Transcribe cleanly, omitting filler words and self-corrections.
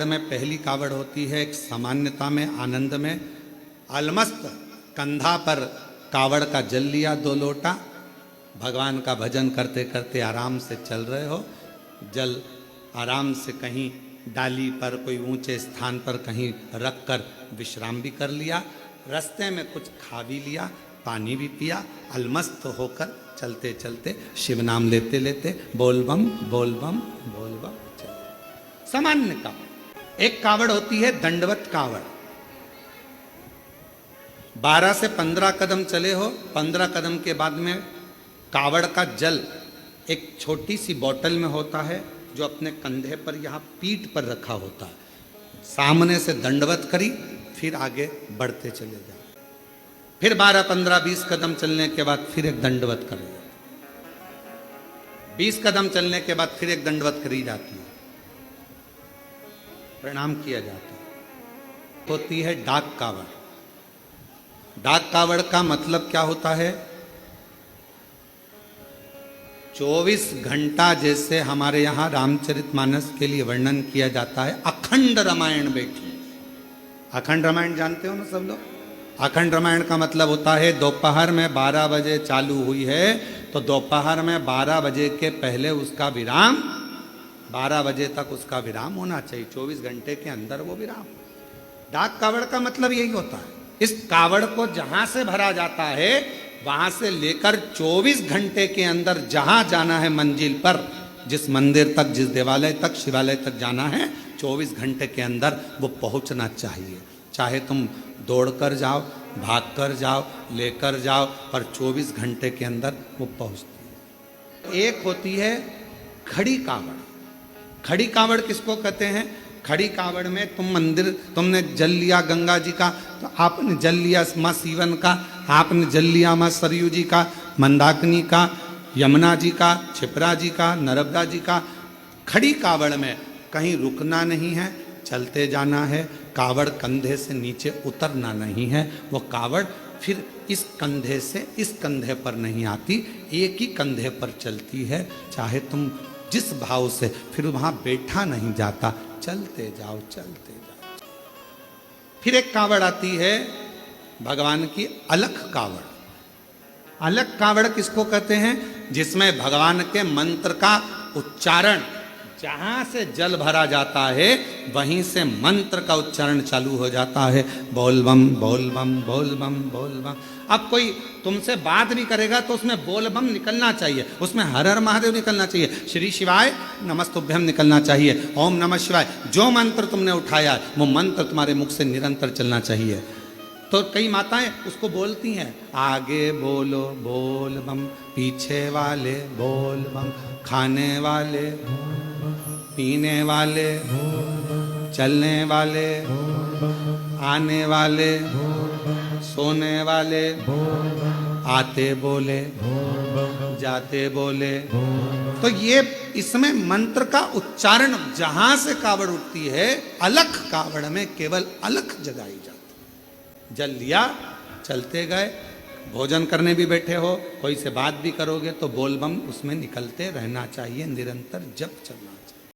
में पहली कावड़ होती है एक सामान्यता में, आनंद में। अलमस्त कंधा पर कावड़ का जल लिया 2 लोटा, भगवान का भजन करते करते आराम से चल रहे हो, जल आराम से कहीं डाली पर कोई ऊंचे स्थान पर कहीं रख कर विश्राम भी कर लिया, रास्ते में कुछ खा भी लिया, पानी भी पिया, अलमस्त होकर चलते चलते शिव नाम लेते लेते बोल बम बोल बम बोल बम चलते। सामान्य कावड़। एक कावड़ होती है दंडवत कावड़। 12 से 15 कदम चले हो, 15 कदम के बाद में कावड़ का जल एक छोटी सी बोतल में होता है जो अपने कंधे पर यहाँ पीठ पर रखा होता है। सामने से दंडवत करी, फिर आगे बढ़ते चले जाओ, फिर 12, 15, 20 कदम चलने के बाद फिर एक दंडवत करी, 20 कदम चलने के बाद फिर एक दंडवत करी जाती है, प्रणाम किया जाता है। होती है डाक कावड़। डाक कावड़ का मतलब क्या होता है? 24 घंटा जैसे हमारे यहाँ रामचरितमानस के लिए वर्णन किया जाता है, अखंड रामायण बैठी। अखंड रामायण जानते हो ना सब लोग? अखंड रामायण का मतलब होता है दोपहर में 12 बजे चालू हुई है तो दोपहर में 12 बजे के पहले उसका विराम, 12 बजे तक उसका विराम होना चाहिए, 24 घंटे के अंदर वो विराम। डाक कावड़ का मतलब यही होता है। इस कावड़ को जहां से भरा जाता है वहां से लेकर 24 घंटे के अंदर जहां जाना है मंजिल पर, जिस मंदिर तक, जिस देवालय तक, शिवालय तक जाना है, 24 घंटे के अंदर वो पहुंचना चाहिए। चाहे तुम दौड़कर जाओ, भागकर जाओ, लेकर जाओ, पर 24 घंटे के अंदर वो पहुंचती है। एक होती है खड़ी कावड़। खड़ी कावड़ किसको कहते हैं? खड़ी कावड़ में तुम मंदिर, तुमने जल लिया गंगा जी का, तो आपने जल लिया माँ सीवन का, आपने जल लिया माँ सरयू जी का, मंदाकिनी का, यमुना जी का, क्षिप्रा जी का, नर्मदा जी का। खड़ी कावड़ में कहीं रुकना नहीं है, चलते जाना है, कावड़ कंधे से नीचे उतरना नहीं है। वो कावड़ फिर इस कंधे से इस कंधे पर नहीं आती, एक ही कंधे पर चलती है। चाहे तुम जिस भाव से, फिर वहां बैठा नहीं जाता, चलते जाओ चलते जाओ। फिर एक कावड़ आती है भगवान की अलख कावड़। अलख कावड़ किसको कहते हैं? जिसमें भगवान के मंत्र का उच्चारण, जहां से जल भरा जाता है वहीं से मंत्र का उच्चारण चालू हो जाता है, बोल बम बोल बम बोल बम बोल बम। अब कोई तुमसे बात नहीं करेगा तो उसमें बोल बम निकलना चाहिए, उसमें हर हर महादेव निकलना चाहिए, श्री शिवाय नमस्तुभ्यम निकलना चाहिए, ओम नमः शिवाय। जो मंत्र तुमने उठाया वो मंत्र तुम्हारे मुख से निरंतर चलना चाहिए। तो कई माताएं उसको बोलती हैं, आगे बोलो बोल बम, पीछे वाले बोल बम, खाने वाले, पीने वाले, चलने वाले, आने वाले, सोने वाले, आते बोले, जाते बोले। तो ये इसमें मंत्र का उच्चारण जहां से कावड़ उठती है, अलख कावड़ में केवल अलख जगाई जाती। जल लिया, चलते गए, भोजन करने भी बैठे हो, कोई से बात भी करोगे तो बोल बम उसमें निकलते रहना चाहिए, निरंतर जप चलना चाहिए।